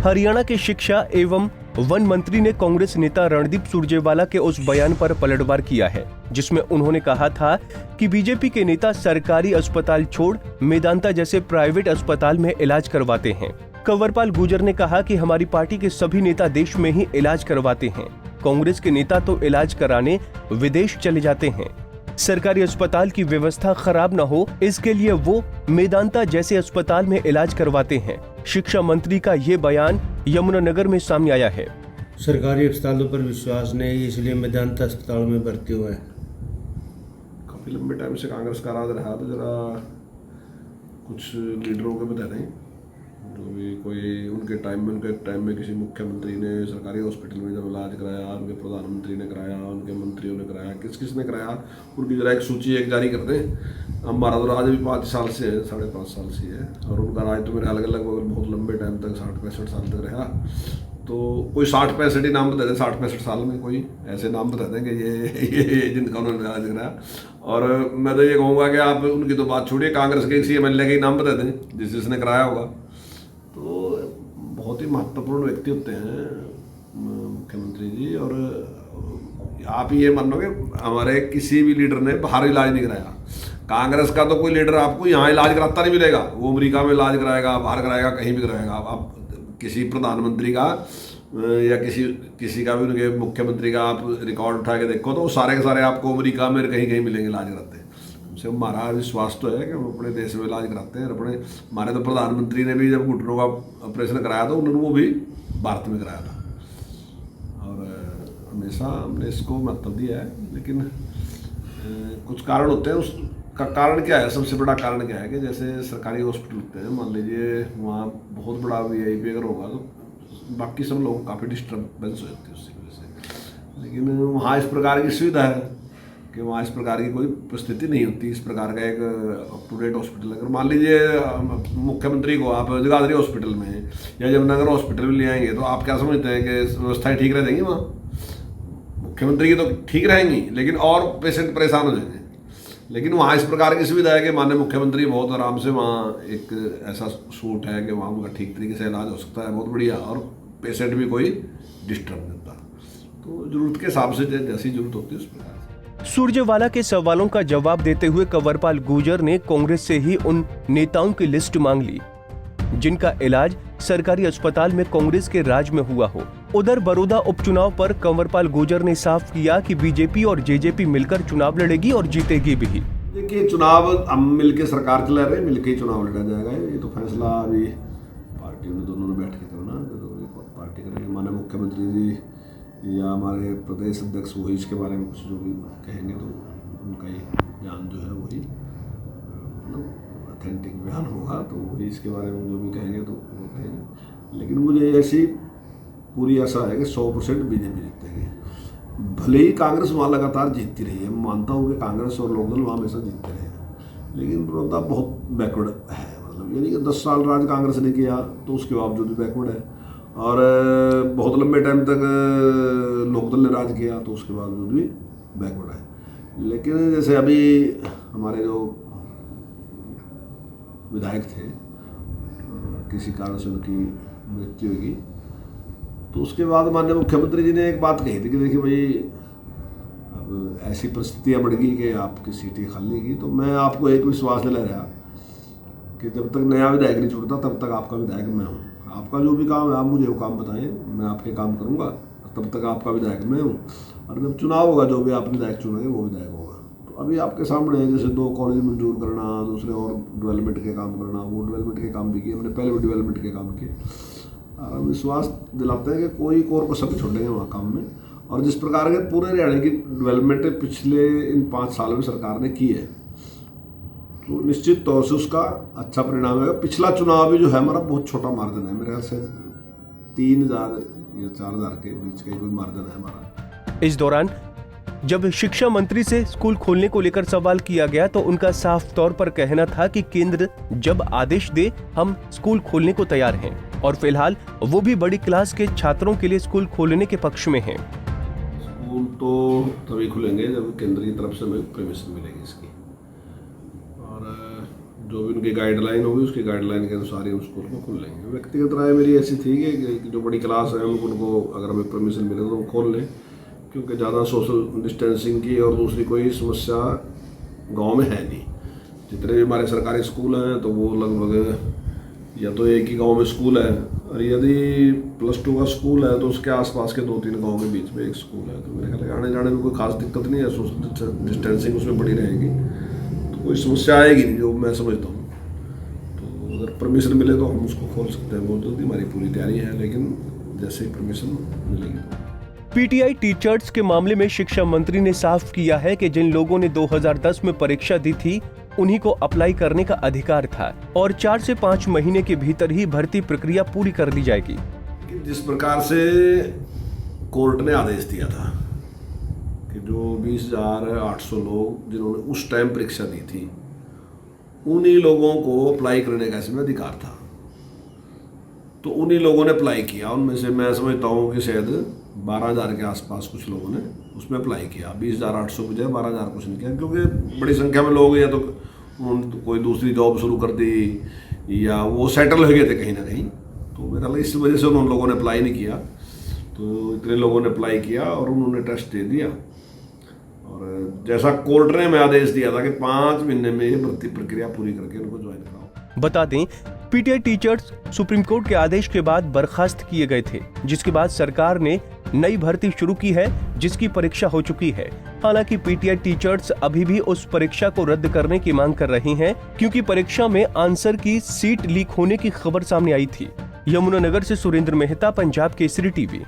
हरियाणा के शिक्षा एवं वन मंत्री ने कांग्रेस नेता रणदीप सुरजेवाला के उस बयान पर पलटवार किया है जिसमें उन्होंने कहा था कि बीजेपी के नेता सरकारी अस्पताल छोड़ मेदांता जैसे प्राइवेट अस्पताल में इलाज करवाते हैं। कंवरपाल गुर्जर ने कहा कि हमारी पार्टी के सभी नेता देश में ही इलाज करवाते हैं, कांग्रेस के नेता तो इलाज कराने विदेश चले जाते हैं। सरकारी अस्पताल की व्यवस्था खराब न हो इसके लिए वो मेदांता जैसे अस्पताल में इलाज करवाते हैं। शिक्षा मंत्री का ये बयान यमुनानगर में सामने आया है। सरकारी अस्पतालों पर विश्वास नहीं, इसलिए मेदांता अस्पताल में भर्ती हुए। काफ़ी लंबे टाइम से कांग्रेस का राज रहा, तो जरा कुछ लीडरों के बता दें जो भी कोई उनके टाइम में किसी मुख्यमंत्री ने सरकारी हॉस्पिटल में जब इलाज कराया, उनके प्रधानमंत्री ने कराया, उनके मंत्रियों ने कराया, किस किस ने कराया, उनकी जरा एक सूची जारी कर दें। हमारा तो राज भी 5 साल से है, 5.5 साल से है, और उनका राज तो मेरे अलग अलग बहुत लंबे टाइम तक 60-65 साल तक रहा। तो कोई 60-65 ही नाम बता दें, 60-65 साल में कोई ऐसे नाम बता दें कि ये जिनका उन्होंने राज कराया। और मैं तो ये कहूँगा कि आप उनकी तो बात छोड़िए, कांग्रेस के किसी MLA के नाम बता दें जिसने कराया होगा। तो बहुत ही महत्वपूर्ण व्यक्ति होते हैं मुख्यमंत्री जी। और आप ये मान लो कि हमारे किसी भी लीडर ने बाहर इलाज नहीं कराया। कांग्रेस का तो कोई लीडर आपको यहाँ इलाज कराता नहीं मिलेगा, वो अमेरिका में इलाज कराएगा, बाहर कराएगा, कहीं भी कराएगा। आप किसी प्रधानमंत्री का या किसी का भी उनके मुख्यमंत्री का आप रिकॉर्ड उठा के देखो तो सारे के सारे आपको अमेरिका में कहीं मिलेंगे इलाज कराते हैं। हमसे हमारा विश्वास तो है कि हम अपने देश में इलाज कराते हैं। हमारे तो प्रधानमंत्री ने भी जब घुटनों का ऑपरेशन कराया था उन्होंने वो भी भारत में कराया था। और हमेशा हमने इसको महत्व दिया है, लेकिन कुछ कारण होते हैं। उसका कारण क्या है, सबसे बड़ा कारण क्या है कि जैसे सरकारी हॉस्पिटल होते हैं, मान लीजिए वहाँ बहुत बड़ा VIP अगर होगा तो बाकी सब लोग काफ़ी डिस्टर्बेंस हो जाती है उसकी वजह से। लेकिन वहाँ इस प्रकार की सुविधा है कि वहाँ इस प्रकार की कोई परिस्थिति नहीं होती। इस प्रकार का एक अप टू डेट हॉस्पिटल अगर मान लीजिए मुख्यमंत्री को आप जगाधरी हॉस्पिटल में या जमनगर हॉस्पिटल में ले आएंगे तो आप क्या समझते हैं कि व्यवस्थाएं ठीक रह जाएंगी? वहाँ मुख्यमंत्री की तो ठीक रहेंगी, लेकिन और पेशेंट परेशान हो जाएंगे। लेकिन वहाँ इस प्रकार की सुविधा है कि माननीय मुख्यमंत्री बहुत आराम से वहाँ एक ऐसा सूट है कि वहाँ उनका ठीक तरीके से इलाज हो सकता है, बहुत बढ़िया, और पेशेंट भी कोई डिस्टर्ब नहीं होता। तो जरूरत के हिसाब से जैसी जरूरत होती है उस प्रकार। सुरजेवाला के सवालों का जवाब देते हुए कंवरपाल गुर्जर ने कांग्रेस से ही उन नेताओं की लिस्ट मांग ली जिनका इलाज सरकारी अस्पताल में कांग्रेस के राज में हुआ हो। उधर बड़ौदा उपचुनाव पर कंवरपाल गुर्जर ने साफ किया कि बीजेपी और JJP मिलकर चुनाव लड़ेगी और जीतेगी भी। देखिए, चुनाव हम मिलकर सरकार चला रहे हैं, मिलकर ही चुनाव लड़ा जाएगा। ये तो फैसला अभी पार्टियों ने दोनों ने बैठ के करना, जो पार्टी करेंगे। माननीय मुख्यमंत्री जी या हमारे प्रदेश अध्यक्ष वही इसके बारे में कुछ जो भी कहेंगे तो उनका ही बयान जो है वही ऑथेंटिक बयान होगा, तो वही इसके बारे में जो भी कहेंगे तो वो कहेंगे। लेकिन मुझे ऐसी पूरी आशा है कि 100% बीजेपी जीतेगी। भले ही कांग्रेस वहाँ लगातार जीतती रही है, मैं मानता हूँ कि कांग्रेस और लोकदल वहाँ हमेशा जीतते रहे हैं, लेकिन बड़ौदा बहुत बैकवर्ड है। मतलब यानी कि 10 साल राज कांग्रेस ने किया तो उसके बावजूद भी बैकवर्ड है, और बहुत लंबे टाइम तक लोकदल ने राज किया तो उसके बावजूद भी बैकवर्ड है। लेकिन जैसे अभी हमारे जो विधायक थे, किसी कारण से उनकी मृत्यु होगी, तो उसके बाद माननीय मुख्यमंत्री जी ने एक बात कही थी कि देखिए भाई, अब ऐसी परिस्थितियाँ बढ़ गई कि आपकी सीटें खाली की, तो मैं आपको एक विश्वास दिला रहा कि जब तक नया विधायक नहीं छूटता तब तक आपका विधायक मैं हूँ। आपका जो भी काम है आप मुझे वो काम बताएं, मैं आपके काम करूँगा, तब तक आपका विधायक मैं हूँ। और जब चुनाव होगा जो भी आप विधायक चुनेंगे वो विधायक होगा। तो अभी आपके सामने है, जैसे 2 कॉलेज मंजूर करना, दूसरे और डेवलपमेंट के काम करना, वो डेवलपमेंट के काम भी किए, हमने पहले भी डेवलपमेंट के काम किए। और हम विश्वास दिलाते हैं कि कोई कोर को सब छोड़ेंगे वहाँ काम में। और जिस प्रकार के पूरे हरियाणा की डेवलपमेंट पिछले इन 5 सालों में सरकार ने की है, तो निश्चित तौर से उसका अच्छा परिणाम आएगा। पिछला चुनाव भी जो है हमारा बहुत छोटा मार्जिन है, मेरे ख्याल से 3000 या 4000 के बीच का कोई मार्जिन है हमारा। इस दौरान जब शिक्षा मंत्री से स्कूल खोलने को लेकर सवाल किया गया तो उनका साफ तौर पर कहना था कि केंद्र जब आदेश दे हम स्कूल खोलने को तैयार हैं, और फिलहाल वो भी बड़ी क्लास के छात्रों के लिए स्कूल खोलने के पक्ष में हैं। स्कूल तो तभी खुलेंगे जब केंद्र की तरफ से हमें परमिशन मिलेगी इसकी। और जो भी उनकी गाइडलाइन होगी उसकी गाइडलाइन के अनुसार ही उस स्कूल को खोल लेंगे। व्यक्तिगत राय मेरी ऐसी थी कि जो बड़ी क्लास है उनको अगर हमें परमिशन मिले तो वो खोल लें, क्योंकि ज़्यादा सोशल डिस्टेंसिंग की और दूसरी कोई समस्या गांव में है नहीं। जितने भी हमारे सरकारी स्कूल हैं तो वो लगभग या तो एक ही गांव में स्कूल है, और यदि +2 का स्कूल है तो उसके आसपास के 2-3 गांव के बीच में एक स्कूल है। तो मेरे ख्याल आने जाने में कोई खास दिक्कत नहीं है, सोशल डिस्टेंसिंग उसमें बड़ी रहेगी तो कोई समस्या आएगी नहीं, जो मैं समझता हूँ। तो अगर परमिशन मिले तो हम उसको खोल सकते हैं बहुत जल्दी, हमारी पूरी तैयारी है, लेकिन जैसे ही परमिशन मिलेगी। पीटीआई टीचर्स के मामले में शिक्षा मंत्री ने साफ किया है कि जिन लोगों ने 2010 में परीक्षा दी थी उन्हीं को अप्लाई करने का अधिकार था और 4 से 5 महीने के भीतर ही भर्ती प्रक्रिया पूरी कर ली जाएगी। जिस प्रकार से कोर्ट ने आदेश दिया था कि जो 20,800 लोग जिन्होंने उस टाइम परीक्षा दी थी उन्हीं लोगों को अप्लाई करने का इसमें अधिकार था, तो उन्हीं लोगों ने अप्लाई किया। उनमें से मैं समझता हूँ कि शायद 12,000 के आसपास कुछ लोगों ने उसमें अप्लाई किया। 20,800 की जगह 12,000 कुछ नहीं किया, क्योंकि बड़ी संख्या में लोग या तो कोई दूसरी जॉब शुरू कर दी या वो सेटल हो गए थे कहीं ना कहीं, तो मेरा लगा इस वजह से उन लोगों ने अप्लाई नहीं किया। तो इतने लोगों ने अप्लाई किया और उन्होंने टेस्ट दे दिया, और जैसा कोर्ट ने हमें आदेश दिया था कि 5 महीने में ये भर्ती प्रक्रिया पूरी करके उनको ज्वाइन कराओ। बता दें, पीटीआई टीचर्स सुप्रीम कोर्ट के आदेश के बाद बर्खास्त किए गए थे, जिसके बाद सरकार ने नई भर्ती शुरू की है जिसकी परीक्षा हो चुकी है। हालांकि पीटीआई टीचर्स अभी भी उस परीक्षा को रद्द करने की मांग कर रही हैं, क्योंकि परीक्षा में आंसर की सीट लीक होने की खबर सामने आई थी। यमुनानगर से सुरेंद्र मेहता, पंजाब केसरी टीवी।